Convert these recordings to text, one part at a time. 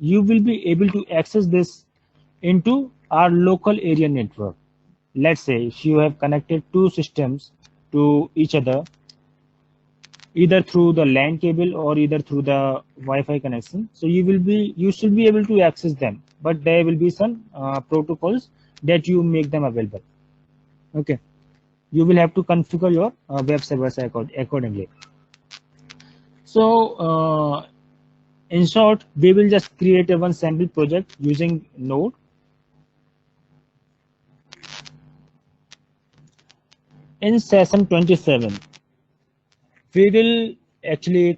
you will be able to access this into our local area network. Let's say if you have connected two systems to each other, either through the LAN cable or either through the Wi-Fi connection. So you should be able to access them, but there will be some protocols that you make them available. Okay, you will have to configure your web servers accordingly. So in short, we will just create a one sample project using Node. In session 27, we will actually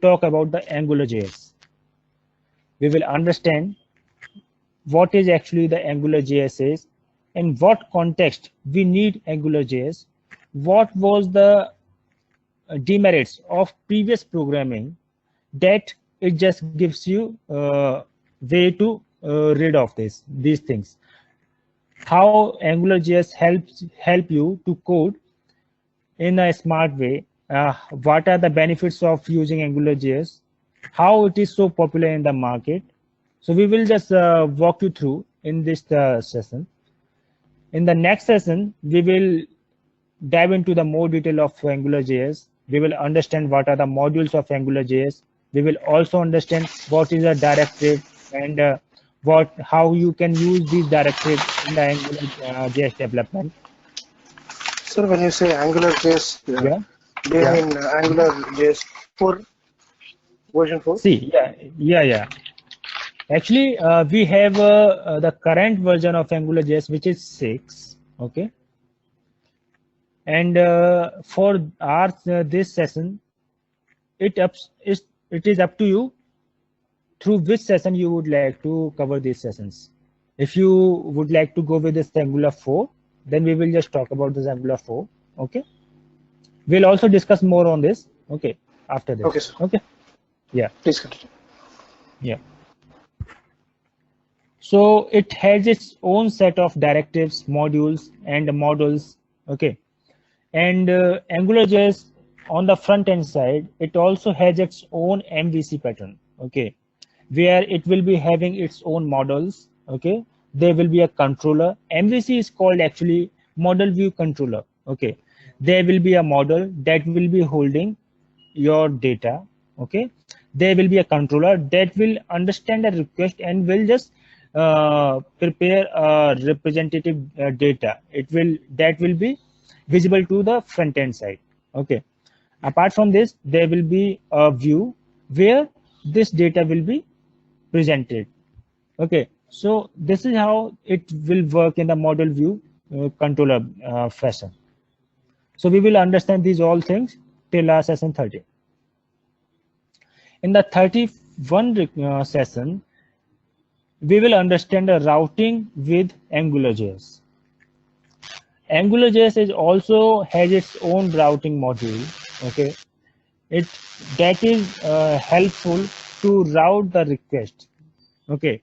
talk about the AngularJS. We will understand what is actually the AngularJS is, in what context we need AngularJS, what was the demerits of previous programming that it just gives you way to rid of these things, how AngularJS help you to code in a smart way, what are the benefits of using AngularJS, how it is so popular in the market. So we will just walk you through in this session. In the next session, we will dive into the more detail of AngularJS. We will understand what are the modules of AngularJS. We will also understand what is a directive and how you can use these directives in the AngularJS development. Sir, when you say AngularJS, do you mean AngularJS 4 version 4? See, yeah. Actually, we have the current version of AngularJS, which is 6. Okay. And for our this session, it is up to you through which session you would like to cover these sessions. If you would like to go with this Angular 4, then we will just talk about this Angular 4. Okay. We'll also discuss more on this. Okay. After this. Okay, sir. Okay. Yeah. Please continue. Yeah. So it has its own set of directives, modules, and models. Okay. And AngularJS on the front end side, it also has its own MVC pattern. Okay. Where it will be having its own models. Okay. There will be a controller. MVC is called actually model view controller. Okay. There will be a model that will be holding your data. Okay. There will be a controller that will understand a request and will just prepare a representative data. That will be visible to the front end side. Okay. Apart from this, there will be a view where this data will be presented. Okay. So this is how it will work in the model view controller fashion. So we will understand these all things till our session 30. In the 31 session, we will understand the routing with AngularJS. AngularJS is also has its own routing module. Okay, that is helpful to route the request. Okay,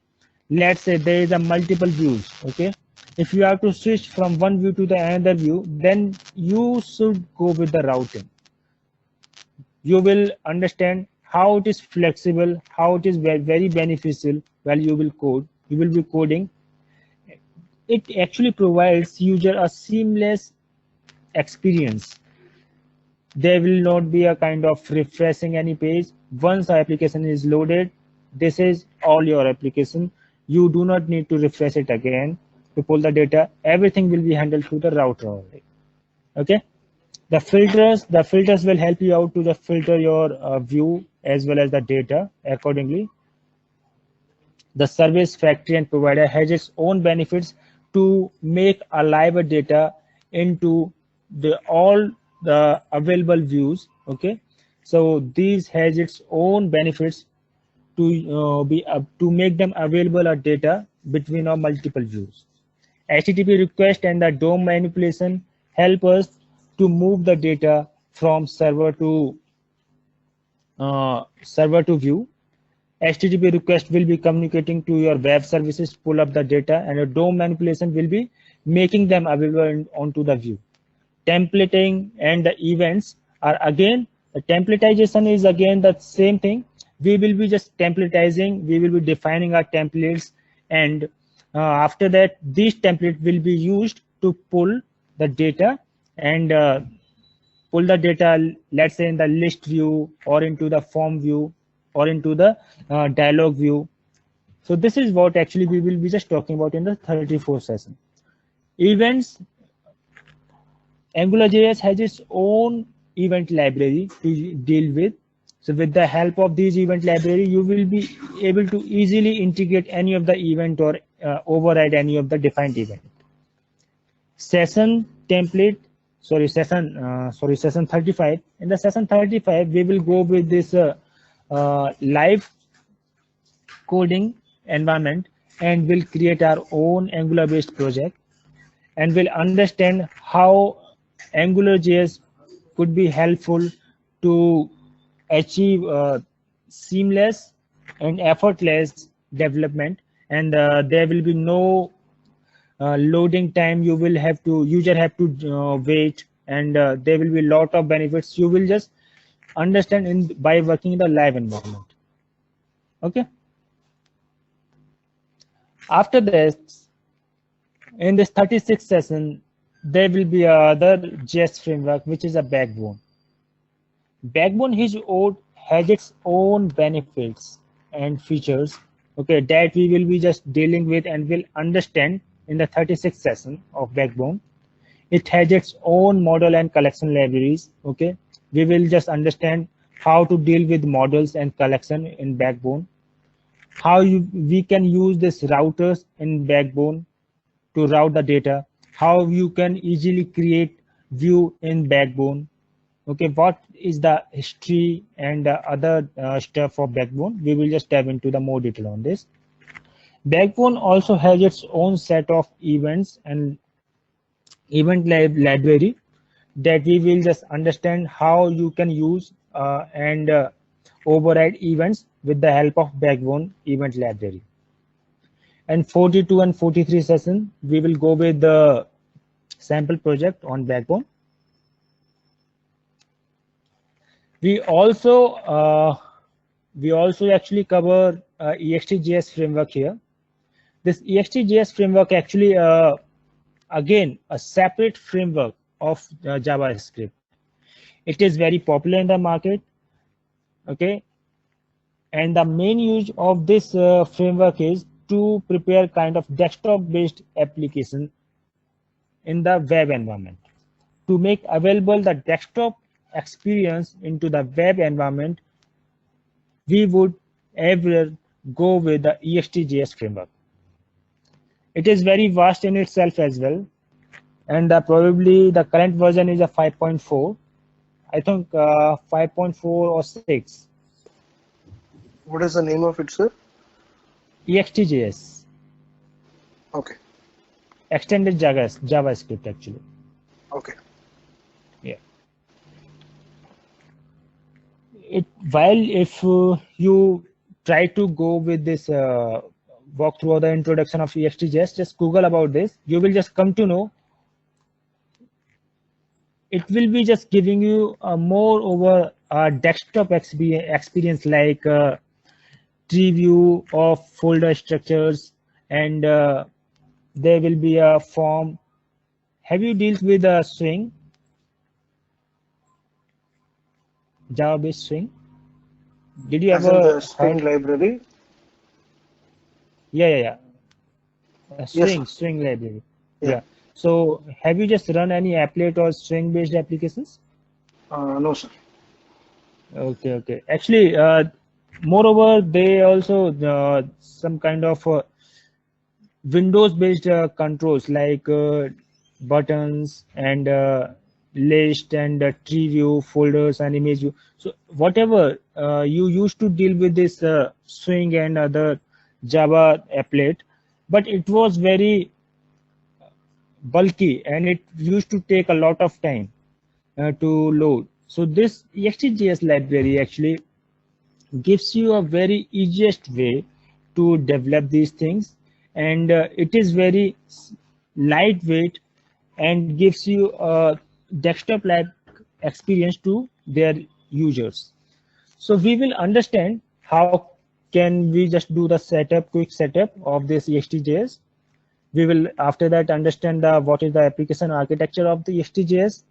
let's say there is a multiple views. Okay, if you have to switch from one view to the another view, then you should go with the routing. You will understand how it is flexible, how it is very beneficial while you will code. You will be coding. It actually provides user a seamless experience. There will not be a kind of refreshing any page. Once the application is loaded, this is all your application. You do not need to refresh it again to pull the data. Everything will be handled through the router only. Okay. The filters will help you out to just filter your view as well as the data accordingly. The service factory and provider has its own benefits to make alive data into all the available views. Okay, so these has its own benefits to make them available as data between our multiple views. HTTP request and the DOM manipulation help us to move the data from server to view. HTTP request will be communicating to your web services, pull up the data, and a DOM manipulation will be making them available onto the view. Templating and the events are again, the templatization is again the same thing, we will be just templatizing, we will be defining our templates, and after that these templates will be used to pull the data and pull the data, let's say in the list view or into the form view or into the dialog view. So this is what actually we will be just talking about in the 34th session. Events. AngularJS has its own event library to deal with. So with the help of these event library, you will be able to easily integrate any of the event or override any of the defined event. Session template, session 35. In the session 35, we will go with this live coding environment, and we'll create our own Angular based project, and we'll understand how AngularJS could be helpful to achieve seamless and effortless development, and there will be no loading time. User have to wait, and there will be a lot of benefits you will just understand by working in the live environment. Okay. After this, in this 36th session, there will be another JS framework, which is a Backbone. Backbone has its own benefits and features, okay, that we will be just dealing with and will understand in the 36th session of Backbone. It has its own model and collection libraries, okay. We will just understand how to deal with models and collection in Backbone, how we can use this routers in Backbone to route the data, how you can easily create view in Backbone, okay, what is the history and other stuff for Backbone. We will just dive into the more detail on this. Backbone also has its own set of events and event library that we will just understand how you can use and override events with the help of Backbone event library. And 42 and 43 session, we will go with the sample project on Backbone. We also actually cover EXTJS framework here. This EXTJS framework actually again a separate framework of JavaScript. It is very popular in the market, okay, and the main use of this framework is to prepare kind of desktop based application in the web environment. To make available the desktop experience into the web environment, we would ever go with the EXTJS framework. It is very vast in itself as well, and probably the current version is a 5.4. I think 5.4 or 6. What is the name of it, sir? EXTJS. Okay. Extended JavaScript actually. Okay. Yeah. While if you try to go with this walk through the introduction of EXTJS, just Google about this. You will just come to know. It will be just giving you a more over desktop experience like tree view of folder structures, and there will be a form. Have you dealt with a Swing? Java-based Swing? Did you ever? The Swing library? Yeah. Swing, yes, Swing library. Yeah. So have you just run any applet or Swing-based applications? No, sir. Okay. Actually, moreover, they also some kind of Windows-based controls like buttons and list and tree view, folders and image view. So whatever you used to deal with this Swing and other Java applet, but it was very bulky and it used to take a lot of time to load. So this EXTJS library actually gives you a very easiest way to develop these things, and it is very lightweight and gives you a desktop like experience to their users. So we will understand how can we just do the quick setup of this EXTJS. We will after that understand what is the application architecture of the EXTJS.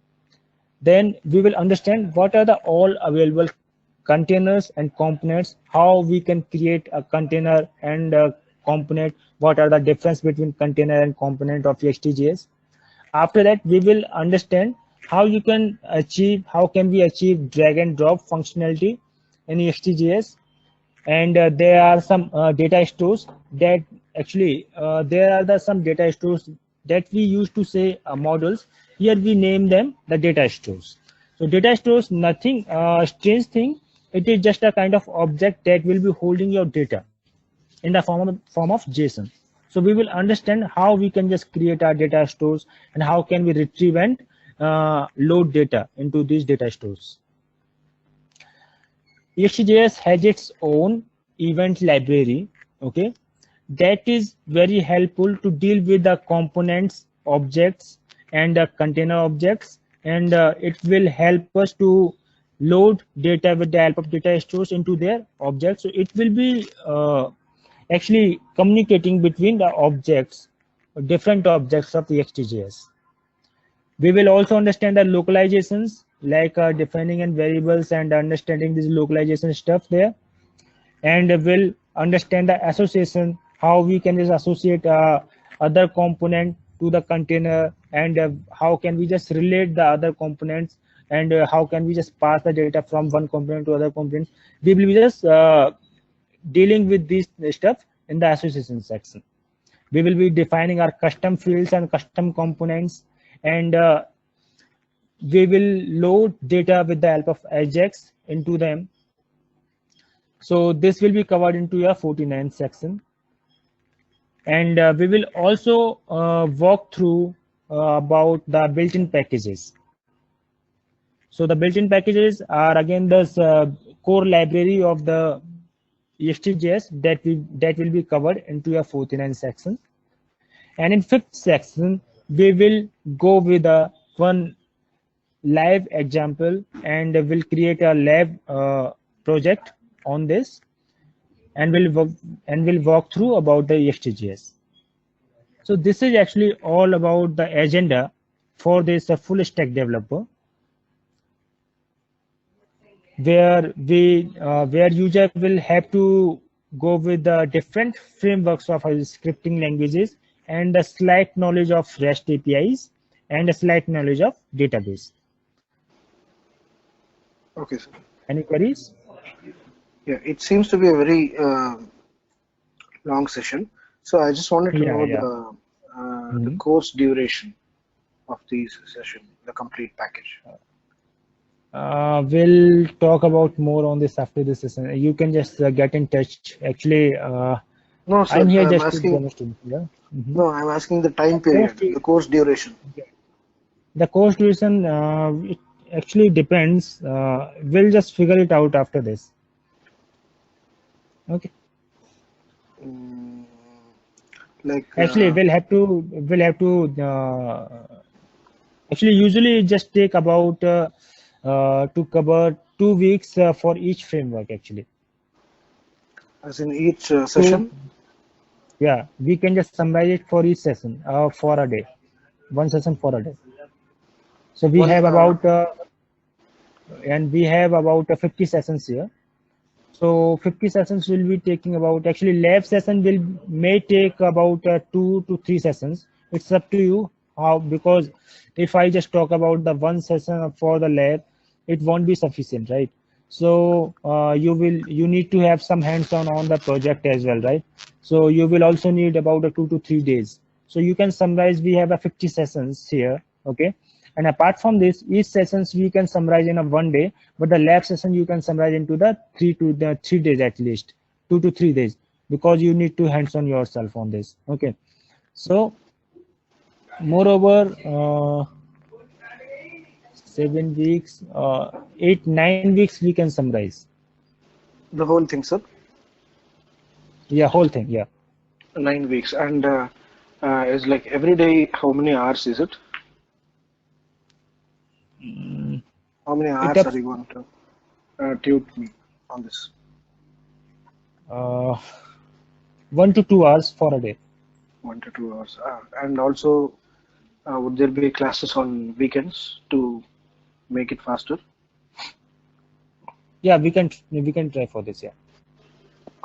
Then we will understand what are the all available containers and components, how we can create a container and a component, what are the difference between container and component of EXTJS. After that, we will understand how you can achieve, how can we achieve drag and drop functionality in EXTJS. And there are some data stores that actually there are some data stores that we used to say models. Here we name them the data stores. So data stores, nothing strange thing. It is just a kind of object that will be holding your data in the form of JSON. So we will understand how we can just create our data stores and how can we retrieve and load data into these data stores. EXTJS has its own event library, okay, that is very helpful to deal with the components, objects, and container objects, and it will help us to load data with the help of data stores into their objects. So it will be actually communicating between the objects, different objects of the EXTJS. We will also understand the localizations like defining and variables and understanding this localization stuff there. And we'll understand the association, how we can just associate other component to the container, and how can we just relate the other components, and how can we just pass the data from one component to other components. We will be just dealing with this stuff in the association section. We will be defining our custom fields and custom components, and we will load data with the help of Ajax into them. So this will be covered into your 49 section. And we will also walk through about the built-in packages. So the built-in packages are again the core library of the EXTJS that will be covered into your 49 section. And in 5th section, we will go with one live example, and we'll create a lab project on this, and we'll walk through about the EXTJS. So this is actually all about the agenda for this full stack developer, where user will have to go with the different frameworks of scripting languages and a slight knowledge of REST APIs and a slight knowledge of database. Okay, sir. Any queries? Yeah, it seems to be a very long session. So I just wanted to know the course duration of this session, the complete package. We'll talk about more on this after this session. You can just get in touch. Actually, no, sir, I'm here just asking, to demonstrate. Yeah? No, I'm asking the time period, the course duration. The course duration, it actually depends. We'll just figure it out after this. Okay. Like actually, we'll have to. Actually, usually it just take about to cover 2 weeks for each framework. Actually. As in each session. So, yeah, we can just summarize it for each session for a day, one session for a day. So we have about and we have about 50 sessions here. So 50 sessions will be taking about, actually lab session may take about 2 to 3 sessions. It's up to you how, because if I just talk about the one session for the lab, it won't be sufficient, right? So you need to have some hands-on on the project as well, right? So you will also need about 2 to 3 days. So you can summarize, we have 50 sessions here, okay? And apart from this, each sessions we can summarize in a 1 day, but the lab session you can summarize into the 3 days at least, 2 to 3 days, because you need to hands-on yourself on this, okay? So moreover, 7 weeks, 8-9 weeks we can summarize. The whole thing, sir? Yeah, whole thing, yeah. 9 weeks. And is like every day, how many hours is it? How many hours are you going to tune me on this? 1 to 2 hours for a day. 1 to 2 hours. And also, would there be classes on weekends to make it faster? Yeah, we can try for this. Yeah.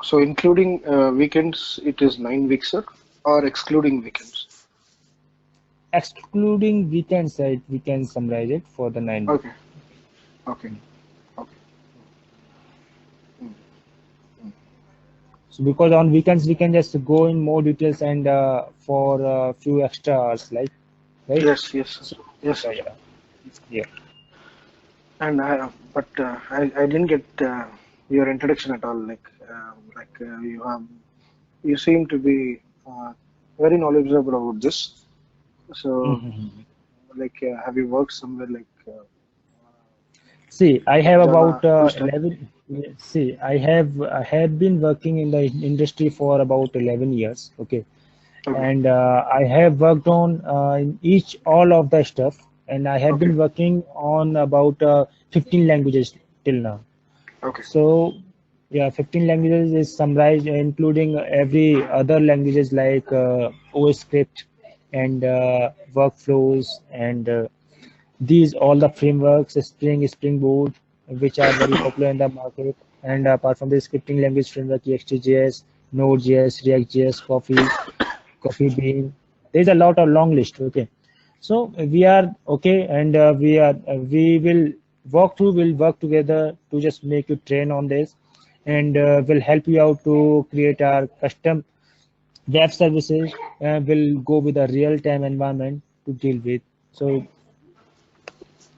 So including weekends, it is 9 weeks, sir, or excluding weekends? Excluding weekends, right? We can summarize it for the 9 weeks. Okay. Okay. Okay. So because on weekends we can just go in more details and for a few extra hours, like, right? Yes. Yes. So, Yes. Sir. yeah. Yeah. And I didn't get your introduction at all. You seem to be very knowledgeable about this. So Mhm. have you worked somewhere like See, I have Java about full stack? 11. See, I have been working in the industry for about 11 years. Okay, Okay. and I have worked on in each all of the stuff, and I have Okay. been working on about 15 languages till now. Okay. So yeah, 15 languages is summarized, including every other languages like OS script and workflows and these all the frameworks, Spring Boot, which are very popular in the market. And apart from the scripting language framework, EXTJS, Node.js, React.js, Coffee Bean. There's a lot of long list. Okay, so we are okay, and we will we'll work together to just make you train on this, and will help you out to create our custom web services. Will go with a real time environment to deal with. So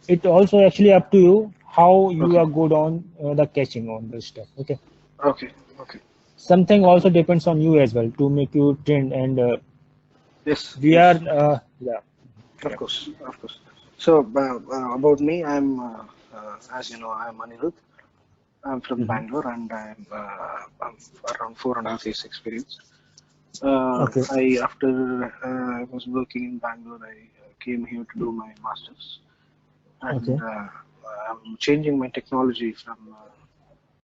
it also actually up to you how you Okay. are good on the catching on this stuff. Okay, Okay. Okay. something also depends on you as well to make you train, and Yes. we are Yes. yeah. Of Yeah. course. Of course. So about me, as you know, I'm Anirudh. I'm from Mhm. Bangalore, and I'm around 4.5 years experience. Okay. I after I was working in Bangalore, I came here to do my masters, and Okay. I'm changing my technology from